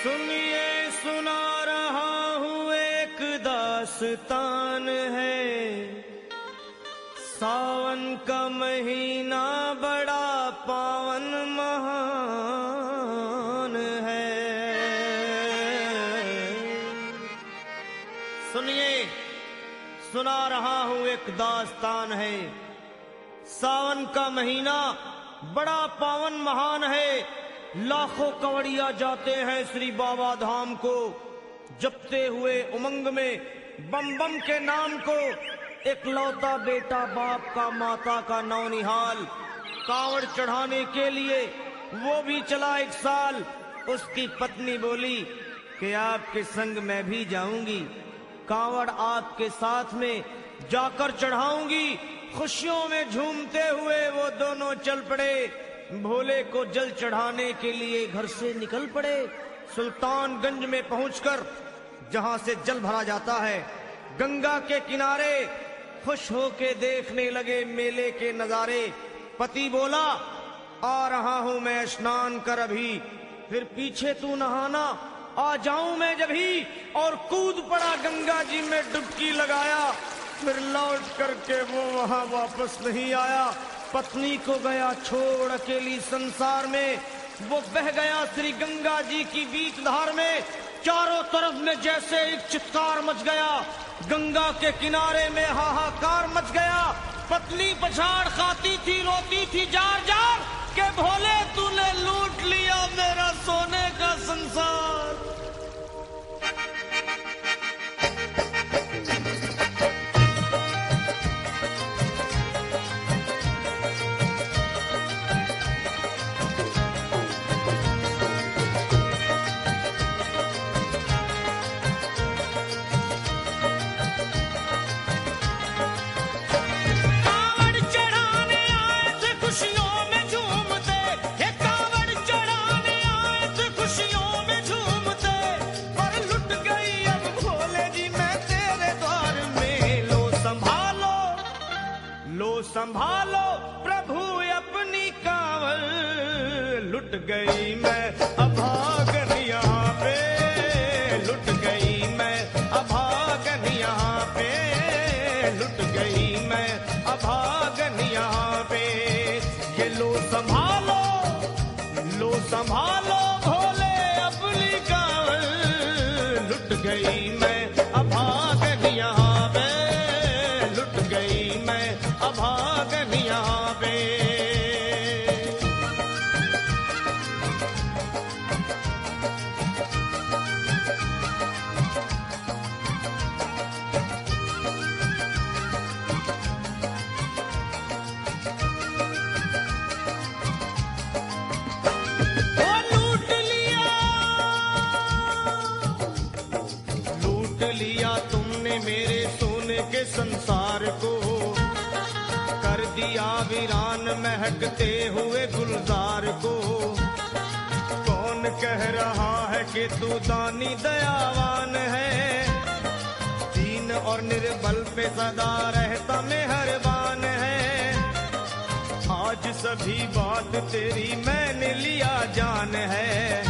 सुनिए सुना रहा हूँ एक दास्तान है। सावन का महीना बड़ा पावन महान है। सुनिए सुना रहा हूँ एक दास्तान है। सावन का महीना बड़ा पावन महान है। लाखों कवड़िया जाते हैं श्री बाबा धाम को, जपते हुए उमंग में बम बम के नाम को। एक लौता बेटा बाप का माता का नौनिहाल, कांवड़ चढ़ाने के लिए वो भी चला एक साल। उसकी पत्नी बोली कि आपके संग मैं भी जाऊंगी, कांवड़ आपके साथ में जाकर चढ़ाऊंगी। खुशियों में झूमते हुए वो दोनों चल पड़े। भोले को जल चढ़ाने के लिए घर से निकल पड़े। सुल्तानगंज में पहुंचकर जहां से जल भरा जाता है, गंगा के किनारे खुश होके देखने लगे मेले के नजारे। पति बोला आ रहा हूं मैं स्नान कर अभी, फिर पीछे तू नहाना आ जाऊं मैं जभी। और कूद पड़ा गंगा जी में डुबकी लगाया। फिर लौट करके वो वहां वापस नहीं आया। पत्नी को गया छोड़ अकेली संसार में। वो बह गया श्री गंगा जी की बीच धार में। चारों तरफ में जैसे एक चित्कार मच गया, गंगा के किनारे में हाहाकार मच गया। पत्नी पछाड़ खाती थी, रोती थी जार जार के भोले तूने लूट लिया मेरा सोने का संसार। संभालो प्रभु अपनी कांवड़, लुट गई मैं अभागन यहाँ पे, लुट गई मैं अभागन यहाँ पे, लुट गई मैं अभागन यहाँ पे। ये लो संभालो भोले अपनी कांवड़, लुट गई मैं अभागन यहाँ पे, लुट गई मैं अभागन यहाँ पे। लूट लिया तुमने मेरे सोने के संसार को, कर दिया वीरान महकते हुए गुलजार को। कौन कह रहा है कि तू दानी दयावान है, दीन और निर्बल पे सदा रहता मेहरबान है। आज सभी बात तेरी मैंने लिया जान है,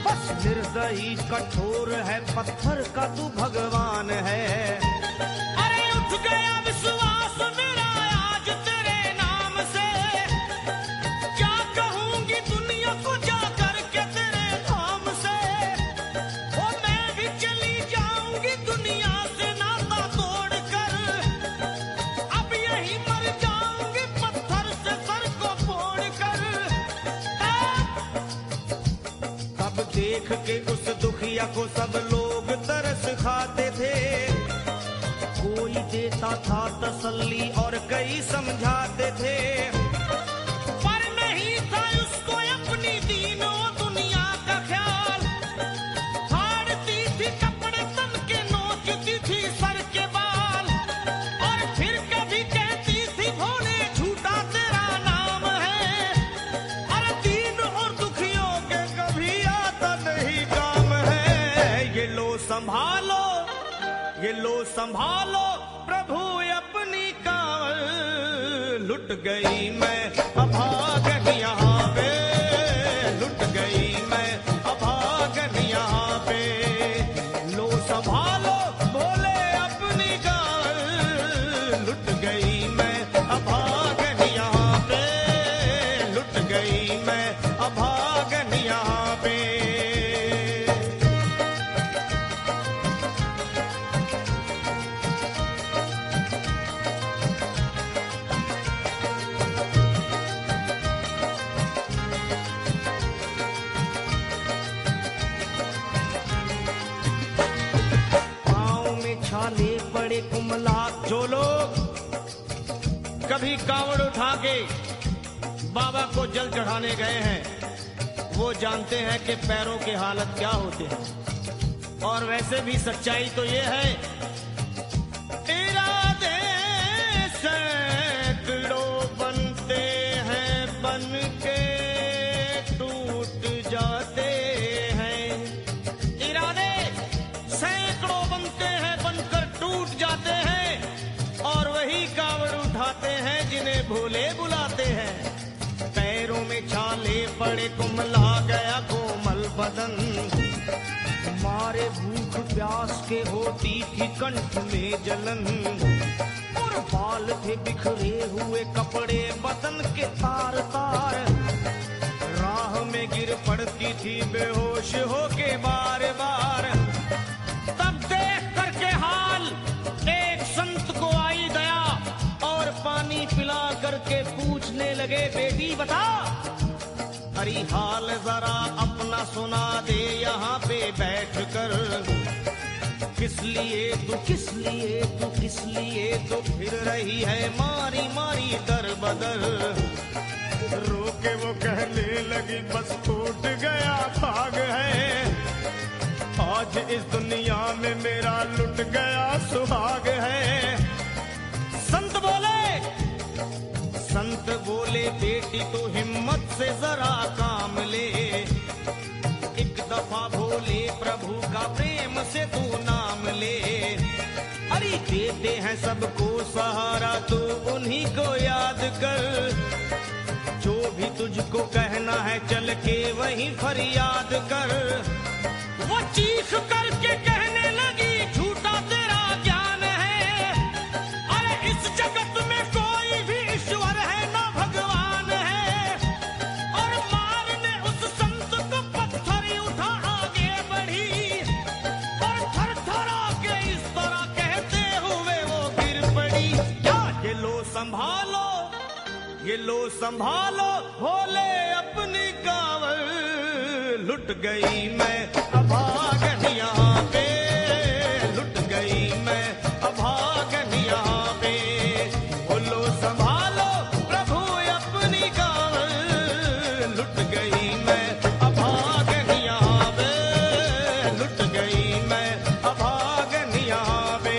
बस निर्दयी कठोर है पत्थर का तू भगवान है। अरे उठ गया विश्वास मेरा आज तेरे नाम से, क्या कहूंगी दुनिया को जाकर के तेरे धाम से। ओ मैं भी चली जाऊंगी दुनिया से नाता तोड़कर, अब यही मर जाऊंगी पत्थर से सर को फोड़कर। तब देख के उस दुखिया को सब लोग तरस खाते थे, कोई देता था तसल्ली और कई समझाते थे। पर नहीं था उसको अपनी दीनों दुनिया का ख्याल, फाड़ती थी कपड़े तन के, नोचती थी सर के बाल। और फिर कभी कहती थी भोले झूठा तेरा नाम है, अरे दीन और दुखियों के कभी आता नहीं काम है। ये लो संभालो प्रभु अपनी कांवड़, लुट गई मैं अभागन यहाँ पे, लुट गई मैं अभागन यहाँ पड़े कुमला। जो लोग कभी कांवड़ उठा के बाबा को जल चढ़ाने गए हैं वो जानते हैं कि पैरों की हालत क्या होती है। और वैसे भी सच्चाई तो ये है, इरादे सैकड़ों बनते हैं बन के टूट जाते हैं। इरादे सैकड़ों बनते हैं बनकर टूट जाते हैं और वही कांवड़ उठाते हैं जिन्हें भोले बुलाते हैं। पैरों में छाले पड़े कुमला गया कोमल बदन, मारे भूख प्यास के होती थी कंठ में जलन। और बाल थे बिखरे हुए कपड़े बदन के तार तार, राह में गिर पड़ती थी बेहोश होके बार बार। तब देख करके हाल एक संत को आई दया और पानी पिला करके पूछने लगे, बेटी बता अरे हाल जरा अपना सुना दे यहाँ पे बैठ कर। किस लिए तू फिर रही है मारी मारी दर बदर। रोके वो कहने लगी बस टूट गया भाग है, आज इस दुनिया में मेरा लुट गया सुहाग है। संत बोले बेटी तो हिम्मत से जरा काम ले, एक दफा भोले प्रभु का प्रेम से तू नाम ले। अरे देते हैं सबको सहारा तू उन्हीं को याद कर, जो भी तुझको कहना है चल के वहीं फरियाद कर। वो चीख करके कहने लगी झूठा तेरा ज्ञान है, अरे इस जगत में कोई भी ईश्वर है ना भगवान है। और मारने उस संत को पत्थर उठा आगे बढ़ी और थर थरा के इस तरह कहते हुए वो गिर पड़ी। क्या ये लो संभालो भोले अपनी कांवड़ लुट गई मैं अभागन यहाँ पे, लुट गई मैं अभागन यहाँ पे। बोलो संभालो प्रभु अपनी कांवड़ लुट गई मैं अभागन यहाँ पे, लुट गई मैं अभागन यहाँ पे।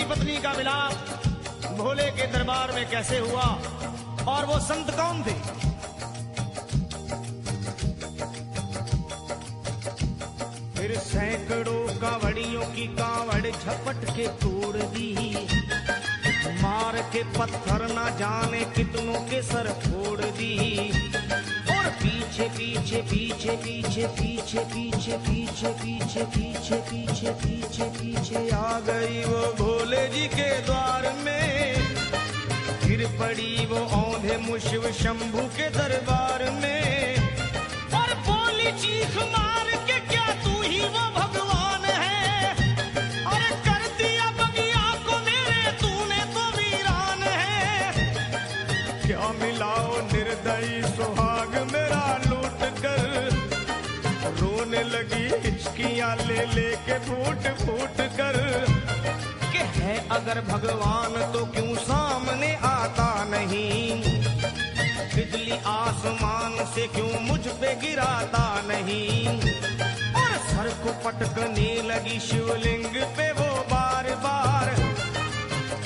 पत्नी का मिलाप भोले के दरबार में कैसे हुआ और वो संत कौन थे? फिर सैकड़ों कांवड़ियों की कांवड़ झपट के तोड़ दी, मार के पत्थर ना जाने कितनों के सर फोड़ दी। और पीछे पीछे पीछे पीछे पीछे पीछे पीछे पीछे पीछे पीछे पीछे पीछे आ गई वो भोले जी के द्वार में। गिर पड़ी वो औंधे मुशिव शंभू के दरबार में और बोली चीख मार के क्या तू ही वो भगवान है? अरे कर दिया बगिया को मेरे तूने तो वीरान है। क्या मिलाओ निर्दयी सुहाग मेरा लूट कर, रोने लगी हिचकियां ले लेके फूट फूट कर। कि है अगर भगवान तो क्यों सामने आता नहीं, बिजली आसमान से क्यों मुझ पे गिराता नहीं। और सर को पटकने लगी शिवलिंग पे वो बार बार,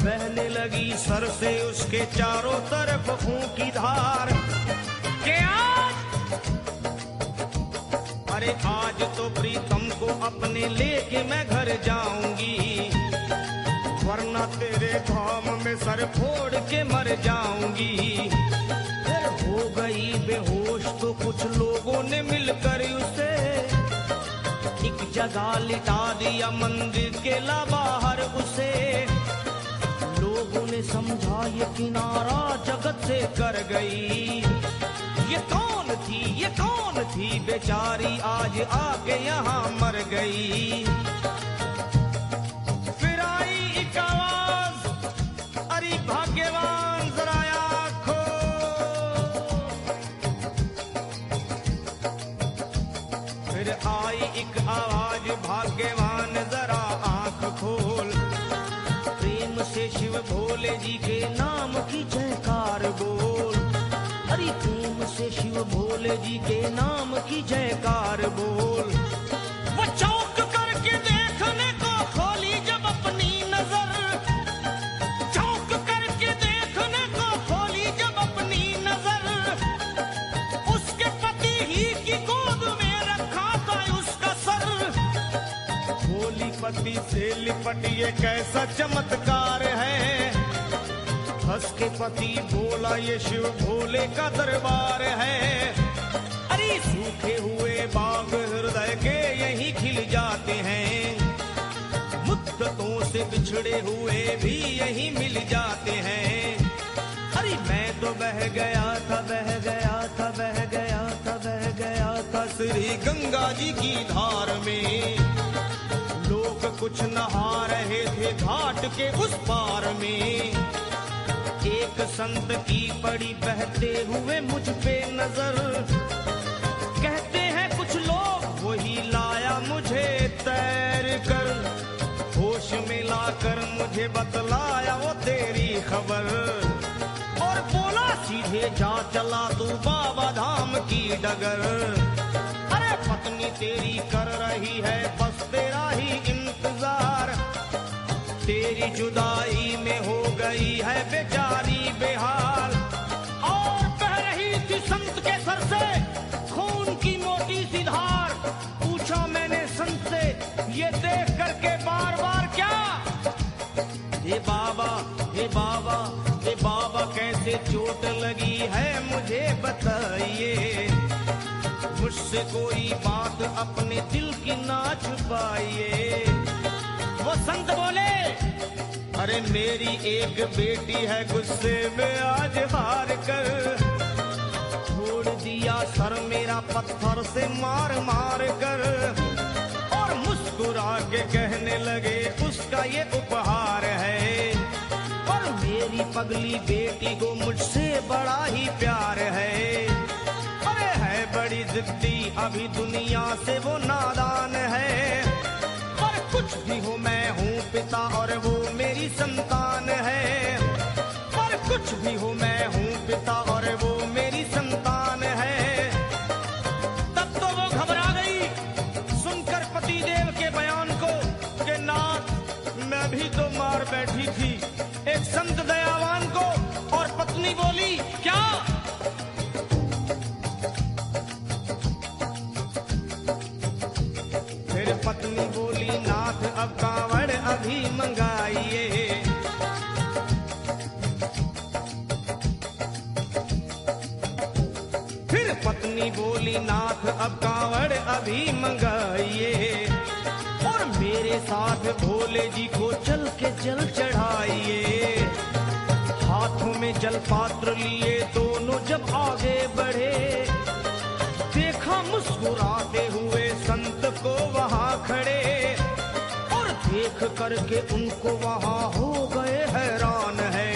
बहने लगी सर से उसके चारों तरफ खून की धार। के अरे आज तो प्रीतम को अपने लेके मैं घर जाऊंगी, वरना तेरे धाम में सर फोड़ के मर जाऊंगी। फिर हो गई बेहोश तो कुछ लोगों ने मिलकर उसे एक जगह लिटा दिया, मंदिर के ला बाहर उसे। लोगों ने समझा ये किनारा जगत से कर गई। ये कौन थी बेचारी आज आके यहाँ मर गई। फिर आई एक आवाज, अरे भाग्यवान जरा आँख खोल। फिर आई एक आवाज, भाग्यवान जरा आँख खोल। प्रेम से शिव भोले जी के नाम की जयकार बोल। अरे प्रेम से शिव भोले जी के नाम की जयकार बोल। वो चौंक करके देखने को खोली जब अपनी नजर, चौंक करके देखने को खोली जब अपनी नजर। उसके पति ही की गोद में रखा था उसका सर। भोली पति से लिपट ये कैसा चमत्कार है। हंस के पति बोला ये शिव भोले का दरबार है। अरे सूखे हुए बाग हृदय के यहीं खिल जाते हैं। मुद्दतों से बिछड़े हुए भी यहीं मिल जाते हैं। अरे मैं तो बह गया था, बह गया था, बह गया था, बह गया था श्री गंगा जी की धार में। लोग कुछ नहा रहे थे घाट के उस पार में। एक संत की पड़ी बहते हुए मुझ पे नजर। कहते हैं कुछ लोग वही लाया मुझे तैर कर। होश में लाकर मुझे बतलाया वो तेरी खबर। और बोला सीधे जा चला तू बाबा धाम की डगर। अरे पत्नी तेरी कर रही है बस तेरा ही इंतजार। तेरी जुदाई में हो गई है बेचारी बेहाल। और बह रही थी संत के सर से खून की मोटी सी धार। पूछा मैंने संत से ये देख करके बार बार क्या। हे बाबा, हे बाबा, हे बाबा कैसे चोट लगी है मुझे बताइए। मुझसे कोई बात अपने दिल की ना छुपाइए। वो संत बोले अरे मेरी एक बेटी है गुस्से में आज हार कर। छोड़ दिया सर मेरा पत्थर से मार मार कर। और मुस्कुरा के कहने लगे उसका ये उपहार है। और मेरी पगली बेटी को मुझसे बड़ा ही प्यार है। अरे है बड़ी जिद्दी अभी दुनिया से वो नादान है। कुछ भी हो मैं हूँ पिता और वो मेरी संतान है। पर कुछ भी हो मैं हूँ पिता और वो मेरी संतान है। तब तो वो घबरा गई सुनकर पति देव के बयान को कि नाथ मैं भी तो मार बैठी थी एक संत दयावान को। और पत्नी बोली क्या। फिर पत्नी बोली नाथ अब कांवड़ अभी मंगाइए। फिर पत्नी बोली नाथ अब कांवड़ अभी मंगाइए। और मेरे साथ भोले जी को चल के जल चढ़ाइए। हाथों में जल पात्र लिए दोनों जब आगे बढ़े। देखा मुस्कुराते हुए संत को वहाँ खड़े। और देख करके उनको वहाँ हो गए हैरान है।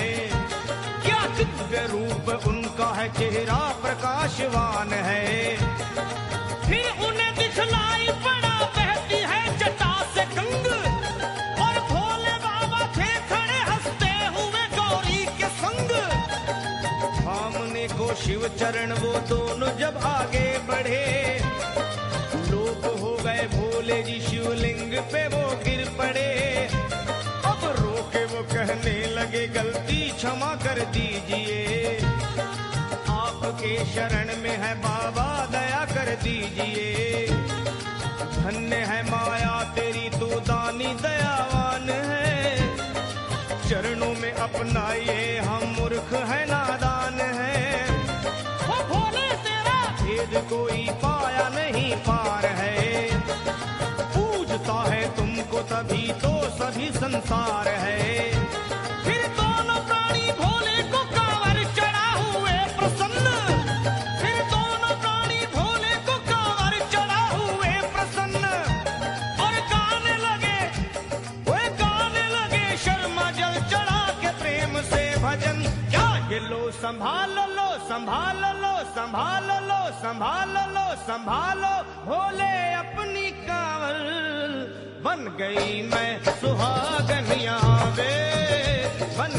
क्या दिव्य रूप उनका है, चेहरा प्रकाशवान है। फिर उन्हें दिखलाई पड़ा बहती है जटा से गंग। और भोले बाबा थे खड़े हंसते हुए गौरी के संग। सामने को शिव चरण वो दोनों जब आगे बढ़े। लोग हो गए भोले जी शिवलिंग पे वो गिर पड़े। अब रोके वो कहने लगे गलती क्षमा कर दीजिए। आपके शरण में है बाबा दया कर दीजिए। धन्य है माया तेरी तू दानी दयावान है। चरणों में अपनाइए हम मूर्ख है नादान है। वो तभी तो सभी संसार है। फिर दोनों प्राणी भोले को कांवर चढ़ा हुए प्रसन्न, फिर दोनों प्राणी भोले को कांवर चढ़ा हुए प्रसन्न, और गाने लगे, वे गाने लगे शर्मा जल चढ़ा के प्रेम से भजन। क्या ये लो संभाल लो, संभाल लो, संभाल लो, संभाल लो, संभालो भोले अपनी कांवर, बन गई मैं सुहागन यहाँ वे, बन